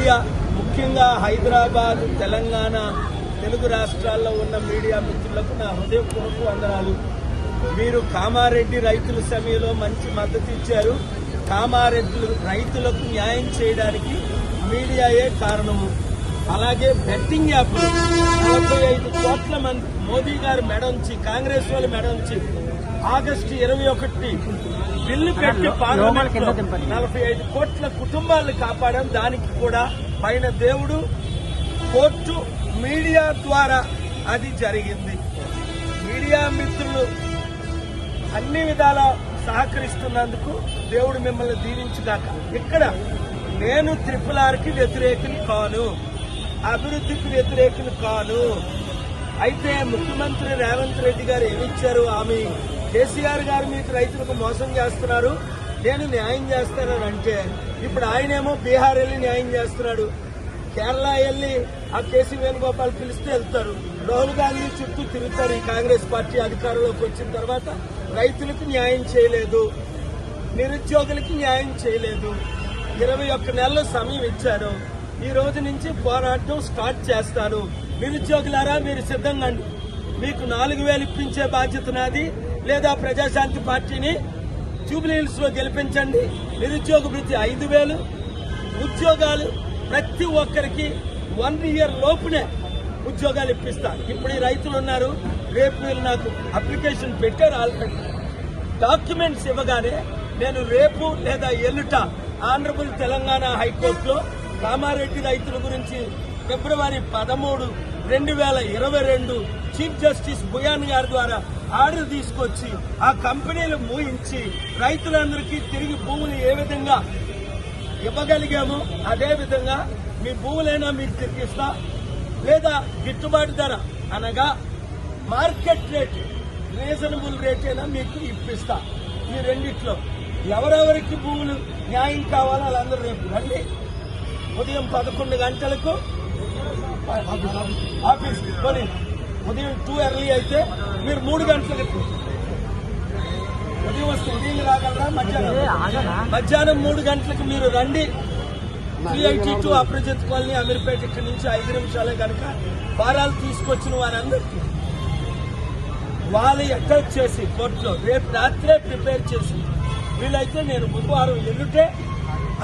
Media, ముఖ్యంగా హైదరాబాద్, తెలంగాణ, తెలుగు రాష్ట్రాల్లో ఉన్న మీడియా మిత్రులకు నా హృదయపూర్వక వందనాలు. మీరు కామారెడ్డి రైతుల సమ్మెలో మంచి మద్దతు ఇచ్చారు. కామారెడ్డి రైతులకు న్యాయం చేయడానికి మీడియాయే కారణము. అలాగే బెట్టింగ్ యాప్లు 45 కోట్ల మంది మోదీ గారు మెడంచి, కాంగ్రెస్ వాళ్ళు మెడంచి ఆగస్టు 21 బిల్లు పెట్టి పార్లమెంట్ 45 కోట్ల కుటుంబాలను కాపాడడం. దానికి కూడా పైన దేవుడు, కోర్టు, మీడియా ద్వారా అది జరిగింది. మీడియా మిత్రులు అన్ని విధాల సహకరిస్తున్నందుకు దేవుడు మిమ్మల్ని దీవించుగాక. ఇక్కడ నేను RRRకి వ్యతిరేకులు కాను, అభివృద్ధికి వ్యతిరేకులు కాను. అయితే ముఖ్యమంత్రి రేవంత్ రెడ్డి గారు ఏమిచ్చారు హామీ? కేసీఆర్ గారు మీకు రైతులకు మోసం చేస్తున్నారు, నేను న్యాయం చేస్తానని అంటే, ఇప్పుడు ఆయనేమో బీహార్ వెళ్లి న్యాయం చేస్తున్నాడు. కేరళ వెళ్లి ఆ కేసీ వేణుగోపాల్ పిలిస్తే వెళ్తారు. రాహుల్ గాంధీ చుట్టూ తిరుగుతారు. ఈ కాంగ్రెస్ పార్టీ అధికారంలోకి వచ్చిన తర్వాత రైతులకు న్యాయం చేయలేదు, నిరుద్యోగులకి న్యాయం చేయలేదు. 21 నెలల సమయం ఇచ్చారు. ఈ రోజు నుంచి పోరాటం స్టార్ట్ చేస్తాను. నిరుద్యోగులారా, మీరు సిద్ధంగా, మీకు 4,000 ఇప్పించే బాధ్యత నాది. లేదా ప్రజాశాంతి పార్టీని జూబ్లీహిల్స్ లో గెలిపించండి. నిరుద్యోగ వృత్తి 5,000, ఉద్యోగాలు ప్రతి ఒక్కరికి 1 year లోపునే ఉద్యోగాలు ఇప్పిస్తాను. ఇప్పుడు ఈ రైతులు ఉన్నారు, రేపు మీరు నాకు అప్లికేషన్ పెట్టారు ఆల్రెడీ. డాక్యుమెంట్స్ ఇవ్వగానే నేను రేపు లేదా ఎల్లుట ఆనరబుల్ తెలంగాణ హైకోర్టులో కామారెడ్డి రైతుల గురించి ఫిబ్రవరి 13, 2022 చీఫ్ జస్టిస్ బుయాన్ గారి ద్వారా ఆర్డర్ తీసుకొచ్చి ఆ కంపెనీలు మూయించి రైతులందరికీ తిరిగి భూములు ఏ విధంగా ఇవ్వగలిగామో అదే విధంగా మీ భూములైనా మీకు తిరిగిస్తా, లేదా గిట్టుబాటు ధర అనగా మార్కెట్ రేట్, రీజనబుల్ రేట్ అయినా మీకు ఇప్పిస్తా. ఈ రెండిట్లో ఎవరెవరికి భూములు న్యాయం కావాలో వాళ్ళందరూ రేపు రండి. ఉదయం 11 గంటలకు ఆఫీస్ కొని, ఉదయం 2 ఎర్లీ అయితే మీరు 3 గంటలకు ఉదయం వస్తే ఉదయం రాగలరా? మధ్యాహ్నం 3 గంటలకు మీరు రండి. 382 అప్రజిత్ కాలనీ, అమీర్పేట, ఇక్కడి నుంచి 5 నిమిషాలే కనుక భారాలు తీసుకొచ్చిన వారందరికీ వాళ్ళు అటాచ్ చేసి కోర్టులో రేపు రాత్రే ప్రిపేర్ చేసి, వీలైతే నేను బుధవారం ఎల్లుంటే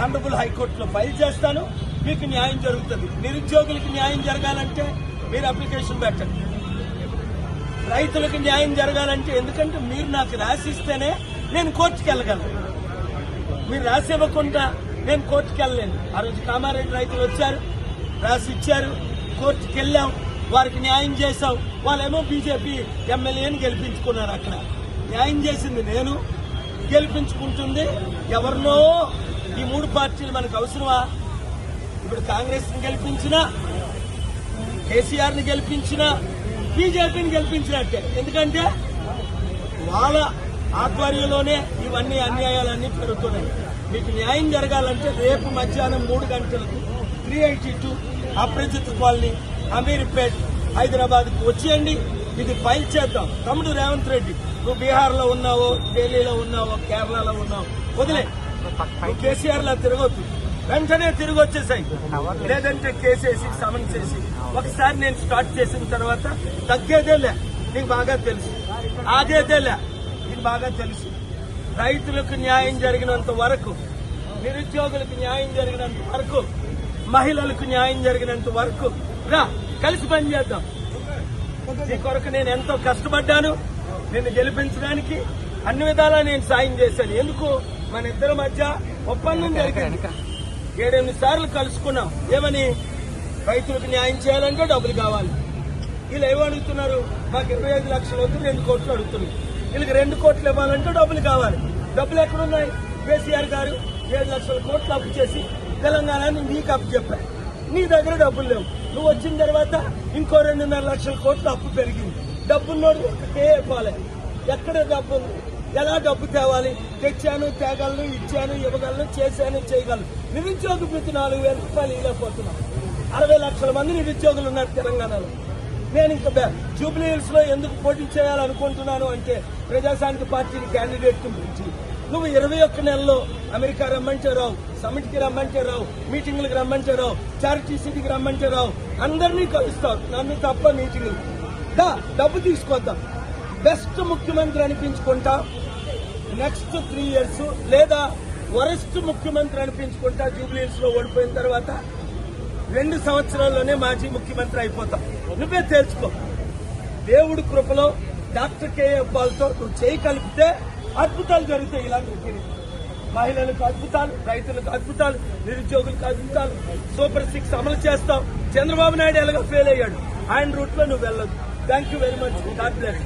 ఆనరబుల్ హైకోర్టులో ఫైల్ చేస్తాను. మీకు న్యాయం జరుగుతుంది. నిరుద్యోగులకి న్యాయం జరగాలంటే మీరు అప్లికేషన్ పెట్టండి. రైతులకు న్యాయం జరగాలంటే, ఎందుకంటే మీరు నాకు రాసిస్తేనే నేను కోర్టుకు వెళ్ళగలను. మీరు రాసి ఇవ్వకుండా నేను కోర్టుకు వెళ్ళలేను. ఆ రోజు కామారెడ్డి రైతులు వచ్చారు, రాసి ఇచ్చారు, కోర్టుకు వెళ్ళాం, వారికి న్యాయం చేశాం. వాళ్ళేమో బీజేపీ ఎమ్మెల్యేని గెలిపించుకున్నారు. అక్కడ న్యాయం చేసింది నేను, గెలిపించుకుంటుంది ఎవరినో. ఈ 3 పార్టీలు మనకు అవసరమా? ఇప్పుడు కాంగ్రెస్ ని గెలిపించినా, కేసీఆర్ ని గెలిపించినా, బీజేపీని గెలిపించినట్టే. ఎందుకంటే వాళ్ళ ఆధ్వర్యంలోనే ఇవన్నీ అన్యాయాలన్నీ పెరుగుతున్నాయి. మీకు న్యాయం జరగాలంటే రేపు మధ్యాహ్నం 3 గంటలకు 382 అప్రజిత్ కాలనీ, అమీర్పేట్, హైదరాబాద్కు వచ్చేయండి. ఇది ఫైల్ చేద్దాం. తమ్ముడు రేవంత్ రెడ్డి, నువ్వు బీహార్ లో ఉన్నావో, ఢిల్లీలో ఉన్నావో, కేరళలో ఉన్నావో వదిలే. నువ్వు కేసీఆర్ లా తిరగొద్దు, వెంటనే తిరిగి వచ్చేసాయి. లేదంటే కేసేసి సమన్ చేసి ఒకసారి నేను స్టార్ట్ చేసిన తర్వాత తగ్గేదేలే, నీకు బాగా తెలుసు. ఆగేదేలే, నీకు బాగా తెలుసు. రైతులకు న్యాయం జరిగినంత వరకు, నిరుద్యోగులకు న్యాయం జరిగినంత వరకు, మహిళలకు న్యాయం జరిగినంత వరకు రా, కలిసి పనిచేద్దాం. ఈ కొరకు నేను ఎంతో కష్టపడ్డాను. నిన్ను గెలిపించడానికి అన్ని విధాలా నేను సాయం చేశాను. ఎందుకు? మన ఇద్దరి మధ్య ఒప్పందం జరిగింది. 7-8 సార్లు కలుసుకున్నాం. ఏమని? రైతులకు న్యాయం చేయాలంటే డబ్బులు కావాలి. వీళ్ళు ఏమో అడుగుతున్నారు, మాకు 25 లక్షలు వద్దు, 2 కోట్లు అడుగుతున్నారు. వీళ్ళకి 2 కోట్లు ఇవ్వాలంటే డబ్బులు కావాలి. డబ్బులు ఎక్కడున్నాయి? కేసీఆర్ గారు 7 లక్షల కోట్లు అప్పు చేసి తెలంగాణని నీకు అప్పు చెప్పారు. నీ దగ్గర డబ్బులు లేవు. నువ్వు వచ్చిన తర్వాత ఇంకో 2.5 లక్షల కోట్లు అప్పు పెరిగింది. డబ్బున్నోడు ఇవ్వాలి. ఎక్కడ డబ్బు ఉంది? ఎలా డబ్బు తేవాలి? తెచ్చాను, తేగలను, ఇచ్చాను, ఇవ్వగలను, చేశాను, చేయగలను. నిరుద్యోగ వృత్తి 4,000 రూపాయలు ఇవ్వలేకపోతున్నాం. 60 లక్షల మంది నిరుద్యోగులు ఉన్నారు తెలంగాణలో. నేను ఇంకా జూబ్లీహిల్స్ లో ఎందుకు పోటీ చేయాలనుకుంటున్నాను అంటే, ప్రజాశాంతి పార్టీని క్యాండిడేట్ గురించి నువ్వు 21 నెలల్లో అమెరికా రమ్మంటే రావు, సమిట్ కి రమ్మంటే రావు, మీటింగ్లకు రమ్మంటే రావు, చారిటీ సిటీకి రమ్మంటే రావు, అందరినీ కలుస్తావు. నన్ను తప్ప మీటింగ్లు డబ్బు తీసుకొద్దాం. బెస్ట్ ముఖ్యమంత్రి అనిపించుకుంటా నెక్స్ట్ 3 years, లేదా వరస్ట్ ముఖ్యమంత్రి అనిపించుకుంటా జూబ్లీహిల్స్ లో ఓడిపోయిన తర్వాత 2 సంవత్సరాల్లోనే మాజీ ముఖ్యమంత్రి అయిపోతాం. నువ్వే తెలుసుకో. దేవుడి కృపలో డాక్టర్ కేఎఫ్ బాల్తో నువ్వు చేయి కలిపితే అద్భుతాలు జరుగుతాయి. ఇలాంటి మహిళలకు అద్భుతాలు, రైతులకు అద్భుతాలు, నిరుద్యోగులకు అద్భుతాలు. సూపర్ 6 అమలు చేస్తాం. చంద్రబాబు నాయుడు ఎలాగో ఫెయిల్ అయ్యాడు, ఆయన రూట్ లో నువ్వు వెళ్ళదు. Thank you very much. God bless.